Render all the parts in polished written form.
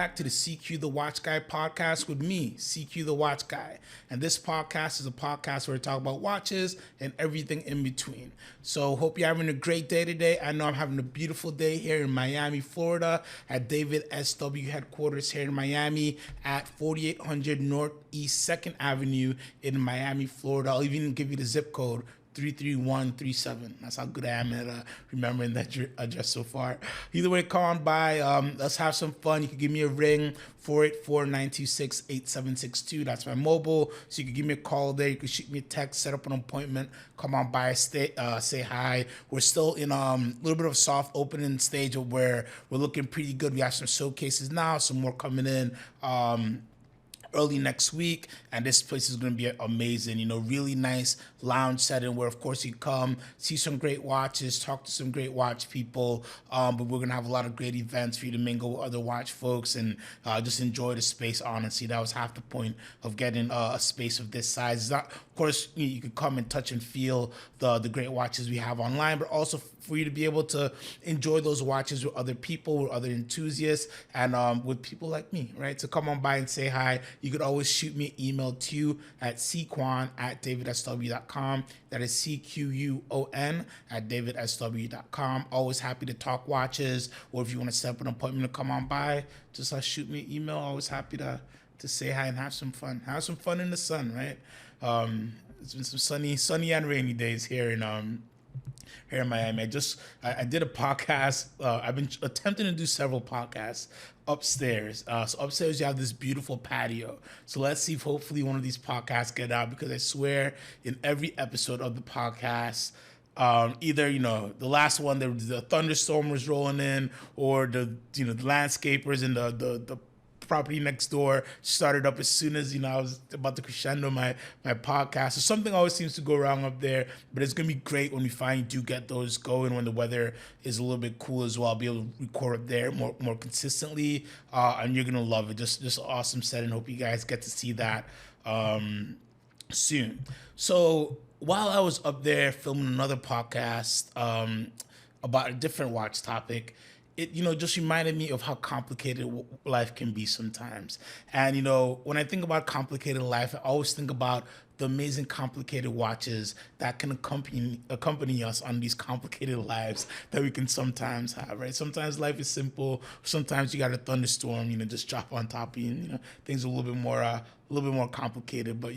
back to the CQ The Watch Guy podcast with me, CQ The Watch Guy. And this podcast is a podcast where we talk about watches and everything in between. So hope you're having a great day today. I know I'm having a beautiful day here in Miami, Florida at DavidSW headquarters here in Miami at 4800 Northeast 2nd Avenue in Miami, Florida. I'll even give you the zip code. 33137. That's how good I am at remembering that address so far. Either way, come on by. Let's have some fun. You can give me a ring, 484-926-8762. That's my mobile. So you can give me a call there. You can shoot me a text, set up an appointment. Come on by, say hi. We're still in a little bit of a soft opening stage where we're looking pretty good. We have some showcases now, some more coming in. Early next week, and this place is going to be amazing. Really nice lounge setting where, of course, you come see some great watches, talk to some great watch people, but we're going to have a lot of great events for you to mingle with other watch folks and just enjoy the space. Honestly, that was half the point of getting a space of this size. It's not, of course, you can come and touch and feel the great watches we have online, but also for you to be able to enjoy those watches with other people, with other enthusiasts, and with people like me, right? So come on by and say hi. You could always shoot me an email too at cquan@davidsw.com. That is CQUON@davidsw.com. Always happy to talk watches, or if you want to set up an appointment to come on by, just shoot me an email. Always happy to say hi and have some fun. Have some fun in the sun, right? It's been some sunny and rainy days here in Miami. I did a podcast. I've been attempting to do several podcasts upstairs. So upstairs you have this beautiful patio. So let's see if hopefully one of these podcasts get out, because I swear in every episode of the podcast, either the last one the thunderstorm was rolling in, or the landscapers and the property next door started up as soon as I was about to crescendo my podcast. So something always seems to go wrong up there, but it's gonna be great when we finally do get those going, when the weather is a little bit cool as well. I'll be able to record up there more consistently, and you're gonna love it. Just awesome setting. Hope you guys get to see that soon. So while I was up there filming another podcast about a different watch topic, it just reminded me of how complicated life can be sometimes. And when I think about complicated life, I always think about the amazing complicated watches that can accompany us on these complicated lives that we can sometimes have, right? Sometimes life is simple. Sometimes you got a thunderstorm, just drop on top of you. Things are a little bit more complicated, but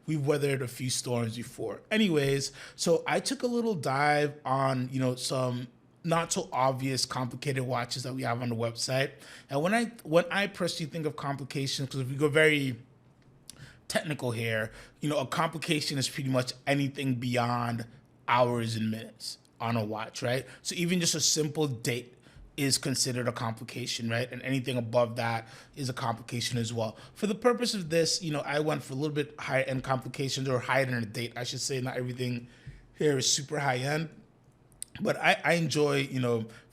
we've weathered a few storms before. Anyways, so I took a little dive on some not so obvious complicated watches that we have on the website. And when I personally think of complications, because if we go very technical here, a complication is pretty much anything beyond hours and minutes on a watch, right? So even just a simple date is considered a complication, right? And anything above that is a complication as well. For the purpose of this, I went for a little bit higher end complications, or higher than a date, I should say. Not everything here is super high end. But I enjoy,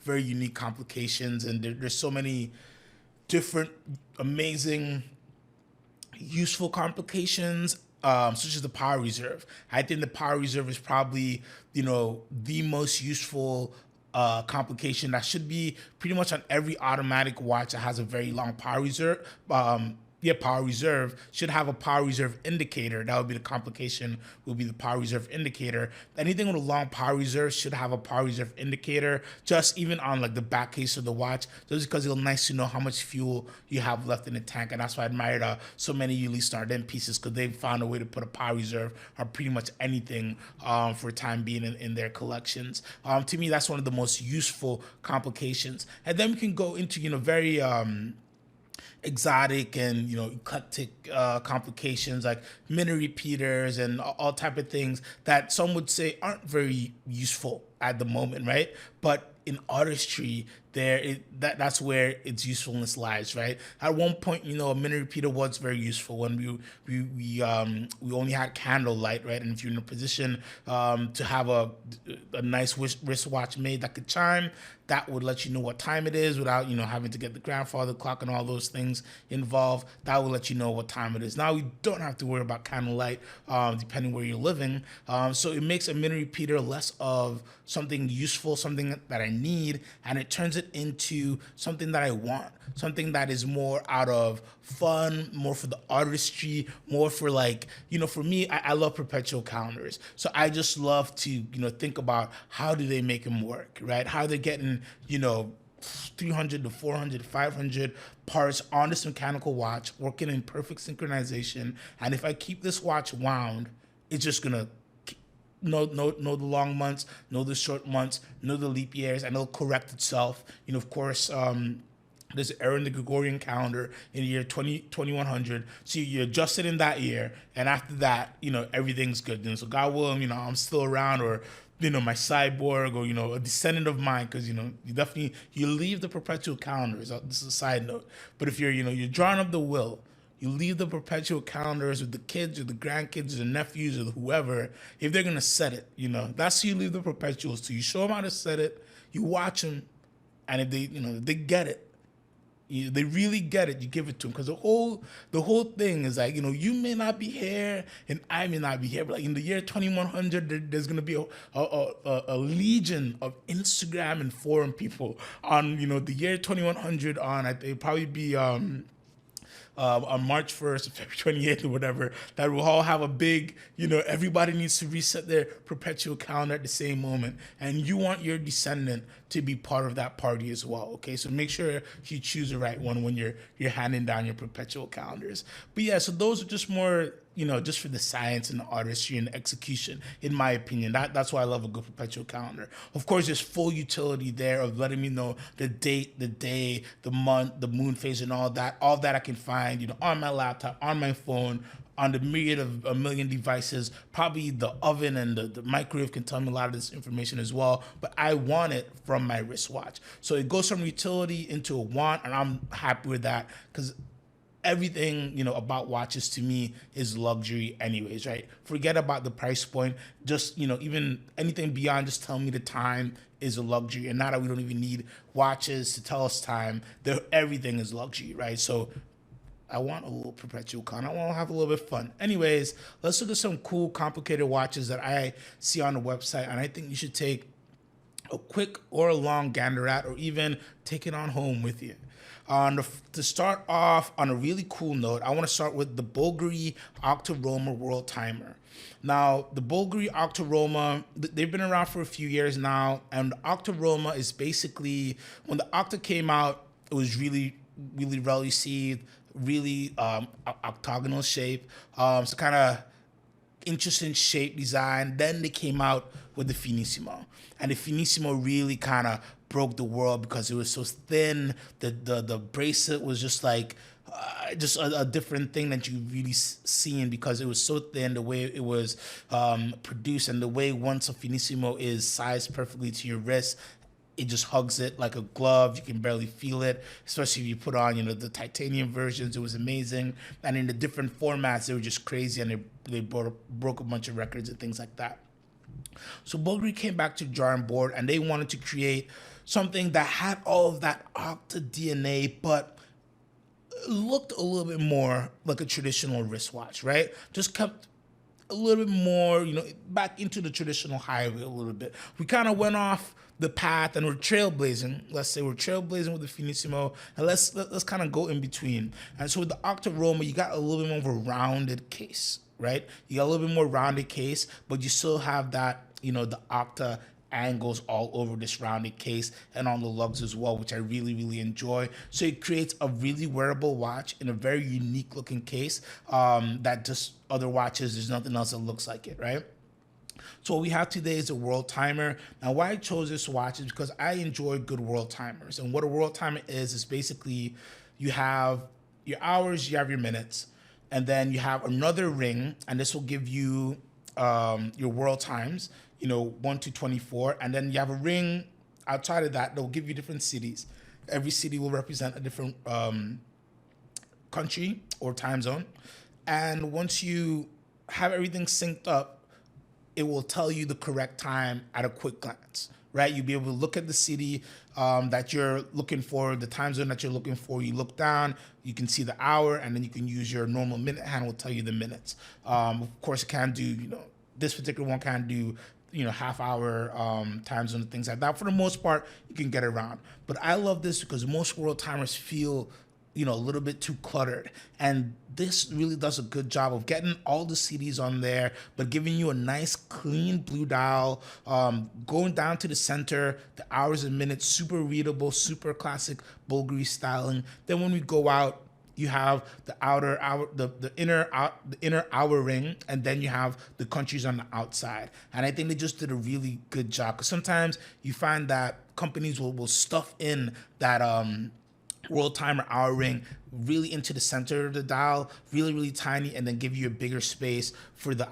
very unique complications, and there's so many different, amazing, useful complications, such as the power reserve. I think the power reserve is probably, the most useful complication that should be pretty much on every automatic watch that has a very long power reserve. Power reserve should have a power reserve indicator. That would be the complication, would be the power reserve indicator. Anything with a long power reserve should have a power reserve indicator, just even on the back case of the watch, just because it's nice to know how much fuel you have left in the tank. And that's why I admired so many Ulysse Nardin pieces, because they've found a way to put a power reserve on pretty much anything for time being in their collections. To me, that's one of the most useful complications. And then we can go into very exotic and eclectic complications like mini repeaters and all type of things that some would say aren't very useful at the moment, right? But in artistry, that's where its usefulness lies, right? At one point, a mini repeater was very useful when we only had candlelight, right? And if you're in a position to have a nice wristwatch made that could chime, that would let you know what time it is without having to get the grandfather clock and all those things involved. That will let you know what time it is. Now we don't have to worry about candlelight depending where you're living. So it makes a mini repeater less of something useful, something that I need, and it turns it it into something that I want, something that is more out of fun, more for the artistry, more for like, for me, I love perpetual calendars. So I just love to, think about how do they make them work, right? How they're getting, 300 to 400, 500 parts on this mechanical watch, working in perfect synchronization. And if I keep this watch wound, it's just gonna know the long months, know the short months, know the leap years, and it'll correct itself. Of course, there's an error in the Gregorian calendar in the year 2100. So you adjust it in that year, and after that, everything's good. So God willing, I'm still around, or my cyborg, or a descendant of mine, because you leave the perpetual calendars. This is a side note, but if you're drawing up the will, you leave the perpetual calendars with the kids or the grandkids or the nephews or whoever, if they're gonna set it. That's who you leave the perpetuals to. You show them how to set it, you watch them, and if they get it, they really get it, you give it to them. Because the whole thing is like, you may not be here and I may not be here, but like in the year 2100, there's gonna be a legion of Instagram and forum people on the year 2100 on. I think it'd probably be on March 1st or February 28th or whatever, that will all have a big, everybody needs to reset their perpetual calendar at the same moment. And you want your descendant to be part of that party as well, okay? So make sure you choose the right one when you're handing down your perpetual calendars. But yeah, so those are just more, just for the science and the artistry and the execution, in my opinion. That's why I love a good perpetual calendar. Of course, there's full utility there of letting me know the date, the day, the month, the moon phase, and all that. All that I can find, on my laptop, on my phone, on the myriad of a million devices. Probably the oven and the microwave can tell me a lot of this information as well, but I want it from my wristwatch. So it goes from utility into a want, and I'm happy with that, because everything about watches to me is luxury anyways, right? Forget about the price point. Just even anything beyond just telling me the time is a luxury. And now that we don't even need watches to tell us time, everything is luxury, right? So I want a little perpetual con. I want to have a little bit of fun. Anyways, let's look at some cool, complicated watches that I see on the website, and I think you should take a quick or a long gander at, or even take it on home with you. To start off on a really cool note, I want to start with the Bulgari Octoroma World Timer. Now, the Bulgari Octoroma, they've been around for a few years now, and the Octoroma is basically, when the Octa came out, it was really, really well received, really octagonal shape, so kind of interesting shape design. Then they came out with the Finissimo, and the Finissimo really kind of broke the world because it was so thin. The bracelet was just like just a different thing that you really seen, because it was so thin, the way it was produced, and the way once a Finissimo is sized perfectly to your wrist, it just hugs it like a glove. You can barely feel it, especially if you put on, the titanium versions. It was amazing. And in the different formats, they were just crazy, and they broke a bunch of records and things like that. So Bulgari came back to the drawing board, and they wanted to create something that had all of that Octa DNA, but looked a little bit more like a traditional wristwatch, right? Just kept a little bit more, back into the traditional highway a little bit. We kind of went off the path and we're trailblazing. Let's say we're trailblazing with the Finissimo, and let's kind of go in between. And so with the Octoroma, you got a little bit more of a rounded case, right? You got a little bit more rounded case, but you still have that, the Octa angles all over this rounded case and on the lugs as well, which I really, really enjoy. So it creates a really wearable watch in a very unique looking case that just other watches, there's nothing else that looks like it, right? So what we have today is a world timer. Now, why I chose this watch is because I enjoy good world timers. And what a world timer is basically you have your hours, you have your minutes, and then you have another ring, and this will give you your world times, 1 to 24, and then you have a ring outside of that will give you different cities. Every city will represent a different country or time zone. And once you have everything synced up, it will tell you the correct time at a quick glance, right? You'll be able to look at the city that you're looking for, the time zone that you're looking for. You look down, you can see the hour, and then you can use your normal minute hand will tell you the minutes. Of course, it can do, this particular one can't do, half hour time zone and things like that. For the most part, you can get around. But I love this because most world timers feel, a little bit too cluttered. And this really does a good job of getting all the CDs on there, but giving you a nice clean blue dial, going down to the center, the hours and minutes, super readable, super classic Bulgari styling. Then when we go out, you have the outer hour, the inner hour ring, and then you have the countries on the outside. And I think they just did a really good job, because sometimes you find that companies will stuff in that world timer hour ring really into the center of the dial, really really tiny, and then give you a bigger space for the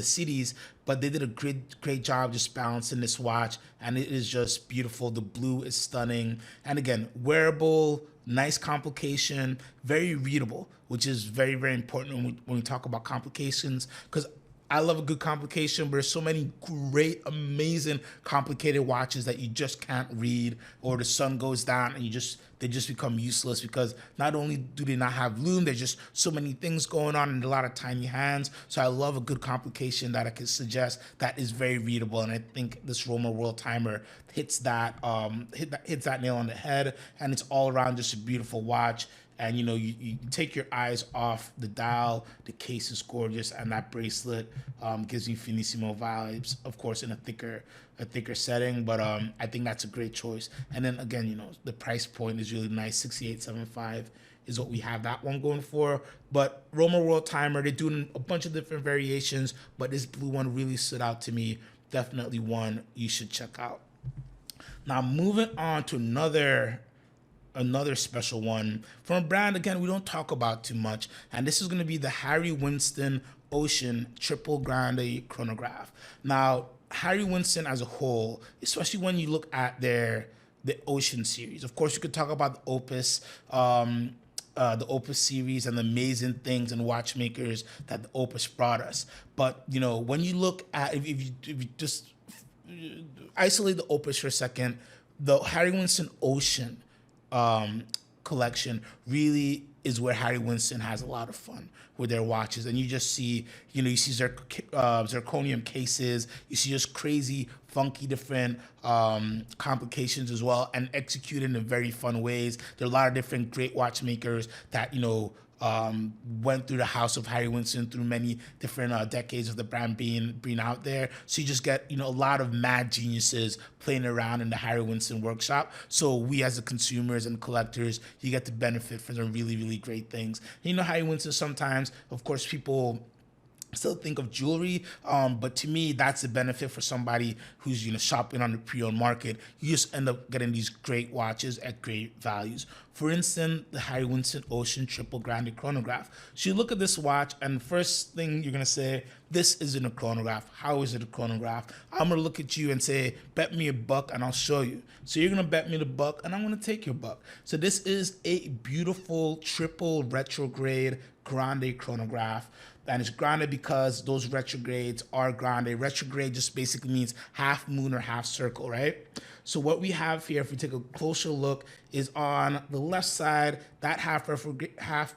cities. But they did a great job just balancing this watch, and it is just beautiful. The blue is stunning, and again, wearable, nice complication, very readable, which is very very important when we talk about complications, because I love a good complication, but there's so many great, amazing, complicated watches that you just can't read, or the sun goes down and they just become useless, because not only do they not have lume, there's just so many things going on and a lot of tiny hands. So I love a good complication that I could suggest that is very readable, and I think this Roma World Timer hits that nail on the head, and it's all around just a beautiful watch. And you take your eyes off the dial. The case is gorgeous, and that bracelet gives you finissimo vibes, of course, in a thicker setting. But I think that's a great choice. And then again, the price point is really nice. 6875 is what we have that one going for. But Roma World Timer, they're doing a bunch of different variations, but this blue one really stood out to me. Definitely one you should check out. Now moving on to another special one from a brand, again, we don't talk about too much, and this is going to be the Harry Winston Ocean Triple Grande chronograph. Now, Harry Winston as a whole, especially when you look at the Ocean series, of course, you could talk about the Opus series and the amazing things and watchmakers that the Opus brought us. But when you look at, if you just isolate the Opus for a second, the Harry Winston Ocean collection really is where Harry Winston has a lot of fun with their watches. And you just see, you see zirconium cases, you see just crazy, funky, different complications as well, and executed in very fun ways. There are a lot of different great watchmakers that, went through the house of Harry Winston through many different decades of the brand being out there. So you just get, a lot of mad geniuses playing around in the Harry Winston workshop. So we as the consumers and collectors, you get to benefit from some really, really great things. And Harry Winston, sometimes, of course, people still think of jewelry, but to me, that's a benefit for somebody who's shopping on the pre-owned market. You just end up getting these great watches at great values. For instance, the Harry Winston Ocean Triple Grande chronograph. So you look at this watch, and the first thing you're gonna say, this isn't a chronograph. How is it a chronograph? I'm gonna look at you and say, bet me $1 and I'll show you. So you're gonna bet me the $1 and I'm gonna take your $1. So this is a beautiful triple retrograde grande chronograph. And it's grande because those retrogrades are grande. Retrograde just basically means half moon or half circle, right? So what we have here, if we take a closer look, is on the left side, that half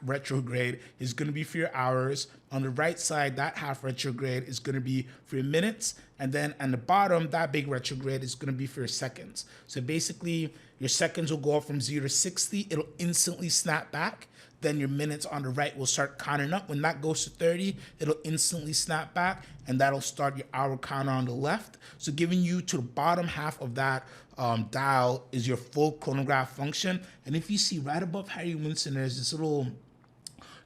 retrograde is going to be for your hours. On the right side, that half retrograde is going to be for your minutes. And then on the bottom, that big retrograde is going to be for your seconds. So basically, your seconds will go up from 0 to 60. It'll instantly snap back. Then your minutes on the right will start counting up. When that goes to 30, it'll instantly snap back, and that'll start your hour counter on the left. So giving you to the bottom half of that dial is your full chronograph function. And if you see right above Harry Winston, there's this little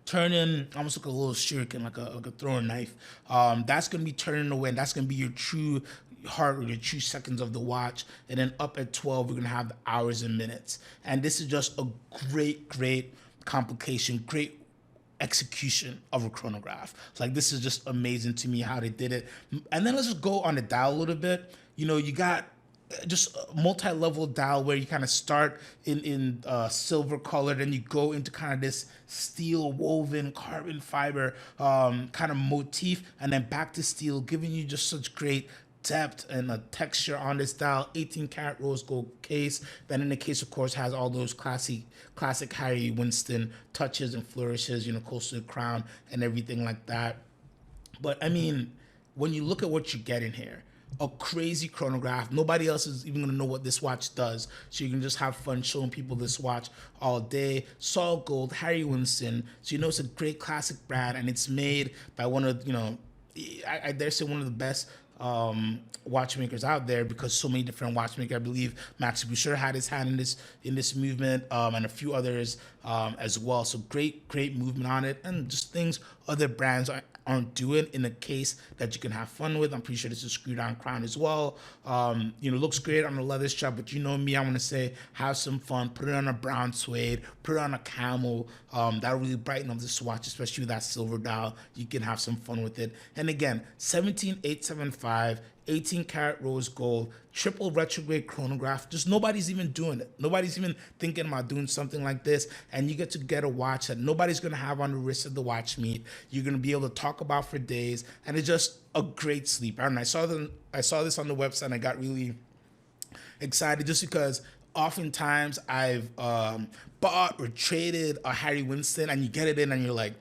turning, almost like a little shuriken, like a throwing knife. That's going to be turning away, and that's going to be your true heart or your true seconds of the watch. And then up at 12, we're going to have the hours and minutes. And this is just a great complication, great execution of a chronograph. Like, this is just amazing to me how they did it. And then let's just go on the dial a little bit. You got just a multi-level dial where you kind of start in silver color, then you go into kind of this steel woven carbon fiber kind of motif, and then back to steel, giving you just such great depth and a texture on this dial. 18 karat rose gold case. Then in the case, of course, has all those classic Harry Winston touches and flourishes, close to the crown and everything like that. But I mean, when you look at what you're getting here, a crazy chronograph. Nobody else is even gonna know what this watch does. So you can just have fun showing people this watch all day. Solid gold, Harry Winston. So you know it's a great classic brand, and it's made by one of, I dare say one of the best watchmakers out there, because so many different watchmakers. I believe Max Boucher had his hand in this movement, and a few others as well. So great movement on it, and just things other brands aren't doing in a case that you can have fun with. I'm pretty sure this is a screw down crown as well. Looks great on a leather strap, but you know me, I want to say have some fun. Put it on a brown suede, put it on a camel. That'll really brighten up this watch, especially with that silver dial. You can have some fun with it. And again, 17875. 18 karat rose gold, triple retrograde chronograph. Just nobody's even doing it. Nobody's even thinking about doing something like this. And you get a watch that nobody's going to have on the wrist of the watch meet. You're going to be able to talk about for days. And it's just a great sleeper. And I saw this on the website, and I got really excited just because oftentimes I've bought or traded a Harry Winston, and you get it in and you're like,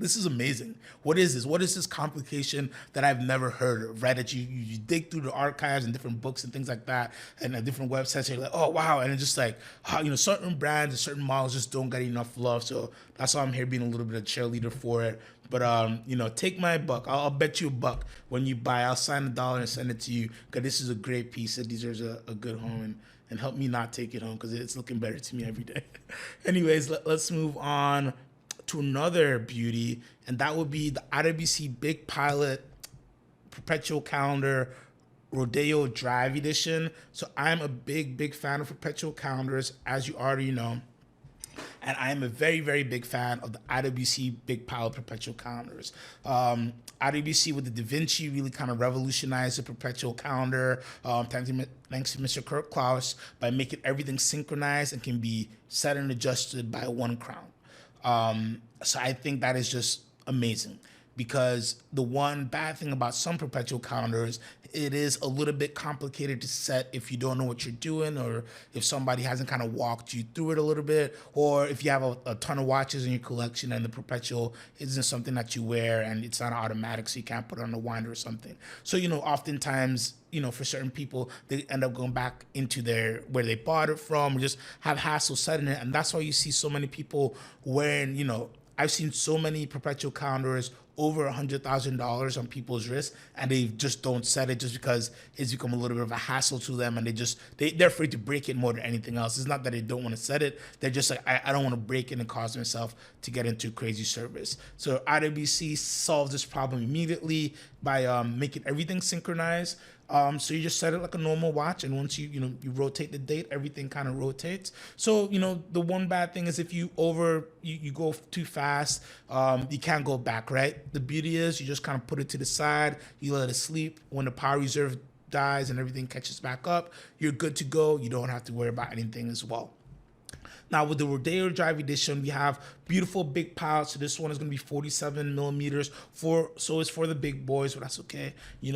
this is amazing. What is this? What is this complication that I've never heard of, right? That you dig through the archives and different books and things like that, and different websites, and you're like, oh, wow. And it's just like, certain brands and certain models just don't get enough love. So that's why I'm here being a little bit of a cheerleader for it. But, take my buck. I'll bet you a buck when you buy. I'll sign $1 and send it to you, because this is a great piece. It deserves a good home, and help me not take it home, because it's looking better to me every day. Anyways, let's move on to another beauty, and that would be the IWC Big Pilot Perpetual Calendar Rodeo Drive Edition. So I'm a big fan of perpetual calendars, as you already know. And I am a very, very big fan of the IWC Big Pilot Perpetual Calendars. IWC with the Da Vinci really kind of revolutionized the perpetual calendar, thanks to Mr. Kirk Klaus, by making everything synchronized and can be set and adjusted by one crown. So I think that is just amazing, because the one bad thing about some perpetual calendars, it is a little bit complicated to set if you don't know what you're doing, or if somebody hasn't kind of walked you through it a little bit, or if you have a ton of watches in your collection and the perpetual isn't something that you wear and it's not automatic, so you can't put it on the winder or something. So, oftentimes, for certain people, they end up going back into where they bought it from, or just have hassle setting it. And that's why you see so many people wearing, I've seen so many perpetual calendars over $100,000 on people's wrists, and they just don't set it, just because it's become a little bit of a hassle to them, and they're afraid to break it more than anything else. It's not that they don't want to set it; they're just like, I don't want to break it and cause myself to get into crazy service. So IWC solves this problem immediately by making everything synchronized. So you just set it like a normal watch, and once you rotate the date, everything kind of rotates. So the one bad thing is if you go too fast, you can't go back, right? The beauty is you just kind of put it to the side, you let it sleep. When the power reserve dies and everything catches back up, you're good to go. You don't have to worry about anything as well. Now with the Rodeo Drive Edition, we have beautiful big pilots. So this one is going to be 47 millimeters. So it's for the big boys, but that's okay.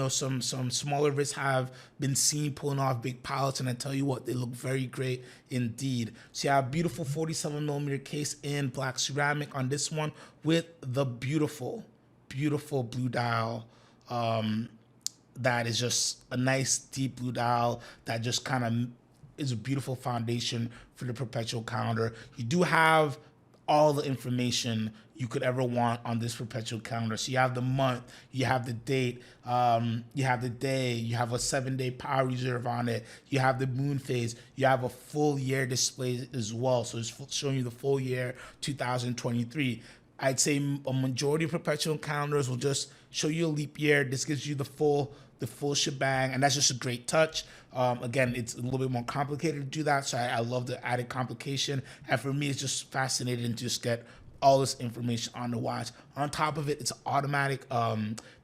Some smaller wrists have been seen pulling off big pilots, and I tell you what, they look very great indeed. So you have beautiful 47 millimeter case in black ceramic on this one, with the beautiful blue dial. That is just a nice deep blue dial that just kind of is a beautiful foundation for the perpetual calendar. You do have all the information you could ever want on this perpetual calendar. So you have the month, you have the date, you have the day, you have a 7-day power reserve on it, you have the moon phase, you have a full year display as well. So it's showing you the full year 2023. I'd say a majority of perpetual calendars will just show you a leap year. This gives you the full shebang, and that's just a great touch. Again, it's a little bit more complicated to do that, so I love the added complication. And for me, it's just fascinating to just get all this information on the watch. On top of it, it's an automatic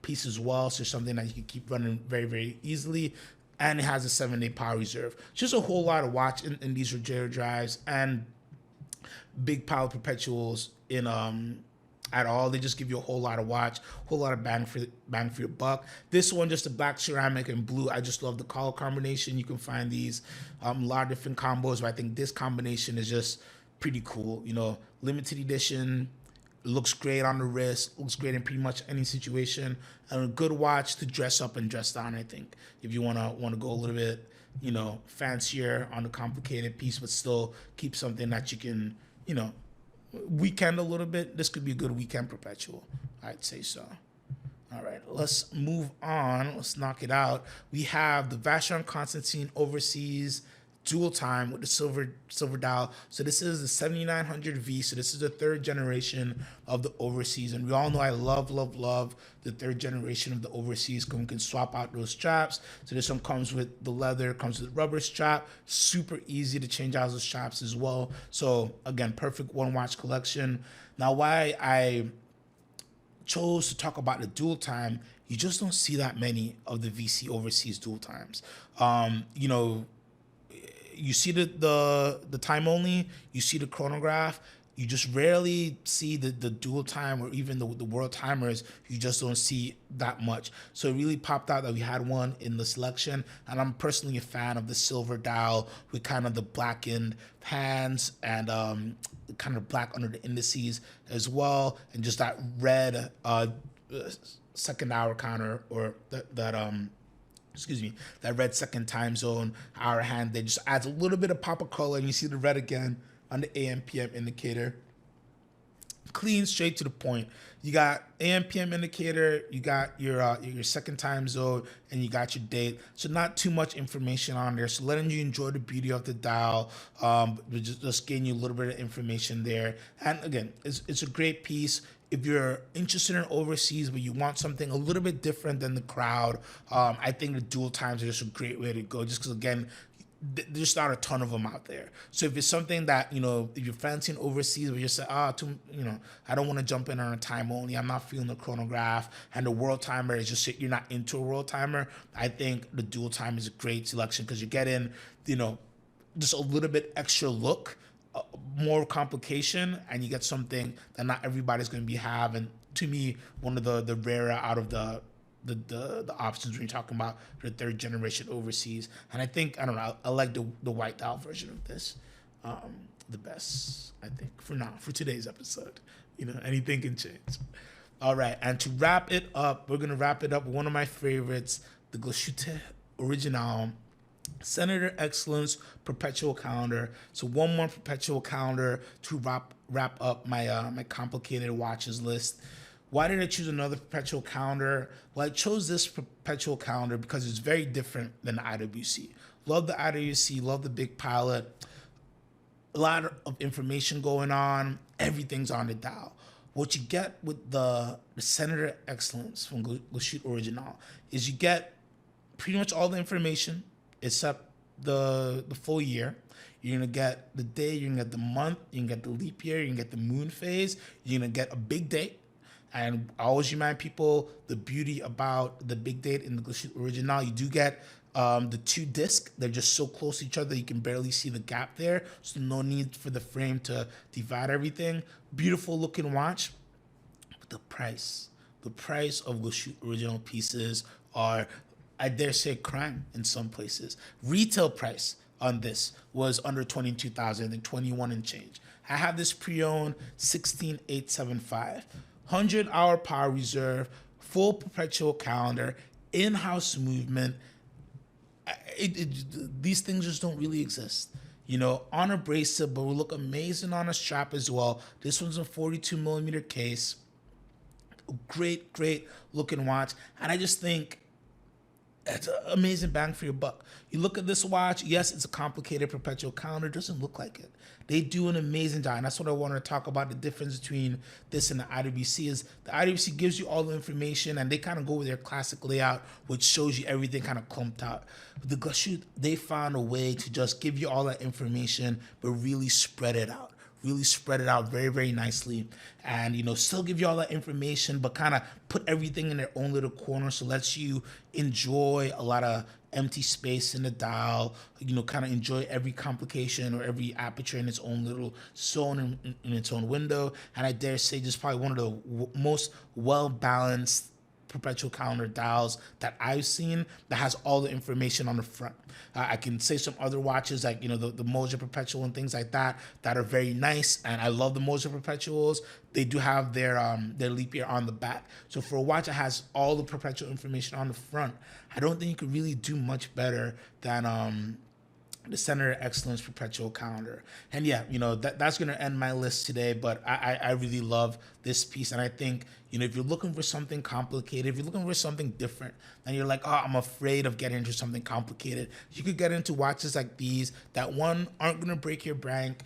piece as well, so it's something that you can keep running very, very easily. And it has a 7-day power reserve. Just a whole lot of watch in these Rodeo drives, and big pilot perpetuals at all. They just give you a whole lot of watch, whole lot of bang for your buck. This one, just a black ceramic and blue. I just love the color combination. You can find these a lot of different combos, but I think this combination is just pretty cool. Limited edition, It looks great on the wrist, looks great in pretty much any situation, and a good watch to dress up and dress down. I think if you wanna go a little bit, fancier on the complicated piece, but still keep something that you can, weekend a little bit. This could be a good weekend perpetual. I'd say so. All right, let's move on. Let's knock it out. We have the Vacheron Constantine Overseas dual time with the silver dial. So this is the 7900V. So this is the third generation of the Overseas, and we all know I love the third generation of the Overseas. We can swap out those straps. So this one comes with the leather, comes with rubber strap. Super easy to change out those straps as well. So again, perfect one watch collection. Now, why I chose to talk about the dual time, you just don't see that many of the VC Overseas dual times. You see the time only, you see the chronograph, you just rarely see the dual time or even the world timers. You just don't see that much. So it really popped out that we had one in the selection, and I'm personally a fan of the silver dial with kind of the blackened hands and kind of black under the indices as well, and just that red second hour counter, or that red second time zone hour hand. That just adds a little bit of pop of color, and you see the red again on the AM PM indicator. Clean, straight to the point. You got AM PM indicator, you got your second time zone, and you got your date. So not too much information on there. So letting you enjoy the beauty of the dial, just getting you a little bit of information there. And again, it's a great piece. If you're interested in Overseas, but you want something a little bit different than the crowd, I think the dual times are just a great way to go. Just because, again, there's not a ton of them out there. So if it's something that, if you're fancying Overseas, but you say, I don't want to jump in on a time only, I'm not feeling the chronograph, and the world timer is just, you're not into a world timer, I think the dual time is a great selection, because you get in, just a little bit extra look, more complication, and you get something that not everybody's going to be having. To me, one of the rarer out of the options when you're talking about the third generation Overseas. And I think, I don't know, I like the white dial version of this the best, I think, for today's episode. Anything can change. All right, and to wrap it up, we're going to wrap it up with one of my favorites, the Glashutte Original Senator Excellence Perpetual Calendar. So one more perpetual calendar to wrap up my complicated watches list. Why did I choose another perpetual calendar? Well, I chose this perpetual calendar because it's very different than the IWC. Love the IWC, love the big pilot. A lot of information going on. Everything's on the dial. What you get with the Senator Excellence from Glashutte Original is you get pretty much all the information except the full year. You're going to get the day, you're going to get the month, you can get the leap year, you can get the moon phase, you're going to get a big date. And I always remind people the beauty about the big date in the Glashutte Original. You do get the two discs. They're just so close to each other you can barely see the gap there. So no need for the frame to divide everything. Beautiful looking watch. But the price of Glashutte Original pieces are, I dare say, crime in some places. Retail price on this was under $22,000, and 21 and change. I have this pre-owned 16875. 100-hour power reserve, full perpetual calendar, in-house movement. These things just don't really exist. On a bracelet, but will look amazing on a strap as well. This one's a 42 millimeter case. Great looking watch. And I just think it's an amazing bang for your buck. You look at this watch, yes, it's a complicated perpetual calendar. It doesn't look like it. They do an amazing job. And that's what I want to talk about. The difference between this and the IWC is the IWC gives you all the information, and they kind of go with their classic layout, which shows you everything kind of clumped out. But the Glashutte, they found a way to just give you all that information, but really spread it out. Very, very nicely, and still give you all that information, but kind of put everything in their own little corner, so lets you enjoy a lot of empty space in the dial, kind of enjoy every complication or every aperture in its own little zone in its own window. And I dare say just probably one of the most well-balanced perpetual calendar dials that I've seen that has all the information on the front. I can say some other watches like, the Moser Perpetual and things like that are very nice, and I love the Moser Perpetuals. They do have their leap year on the back. So for a watch that has all the perpetual information on the front, I don't think you could really do much better than the Center of Excellence Perpetual Calendar. And yeah, that's going to end my list today, but I really love this piece. And I think, if you're looking for something complicated, if you're looking for something different, and you're like, oh, I'm afraid of getting into something complicated, you could get into watches like these that, one, aren't going to break your bank,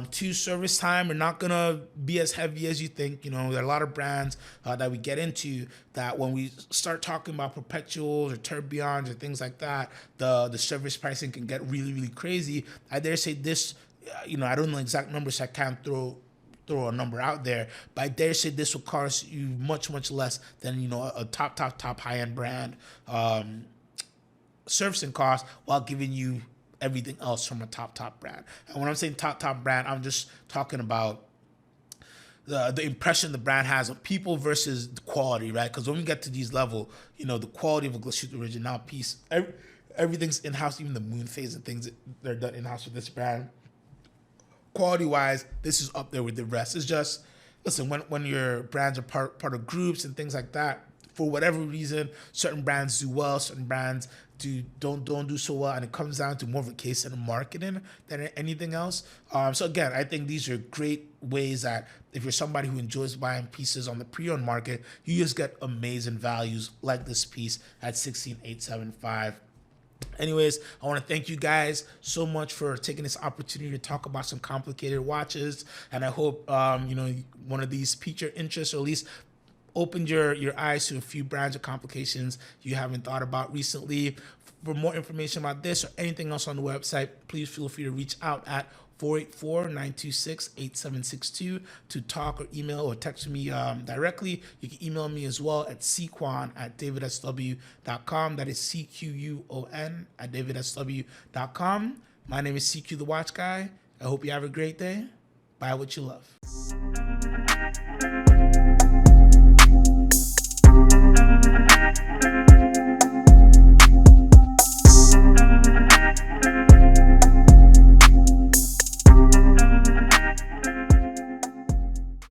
two, service time are not going to be as heavy as you think. There are a lot of brands that we get into that when we start talking about perpetuals or tourbillons or things like that, the service pricing can get really, really crazy. I dare say this, I don't know exact numbers, so I can't throw a number out there, but I dare say this will cost you much, much less than, a top high-end brand servicing cost, while giving you everything else from a top brand. And when I'm saying top brand, I'm just talking about the impression the brand has of people versus the quality, right? Because when we get to these level, the quality of a Glashutte original piece, everything's in-house, even the moon phase and things that are done in-house with this brand. Quality-wise, this is up there with the rest. It's just, listen, when your brands are part of groups and things like that, for whatever reason, certain brands do well, certain brands don't do so well, and it comes down to more of a case in marketing than anything else. So again, I think these are great ways that if you're somebody who enjoys buying pieces on the pre-owned market, you just get amazing values like this piece at $16,875. Anyways, I want to thank you guys so much for taking this opportunity to talk about some complicated watches, and I hope one of these piqued your interest, or at least opened your eyes to a few brands or complications you haven't thought about recently. For more information about this or anything else on the website, please feel free to reach out at 484-926-8762 to talk or email or text me directly. You can email me as well at cquan@davidsw.com. That is CQUON@davidsw.com. My name is CQ the Watch Guy. I hope you have a great day. Buy what you love.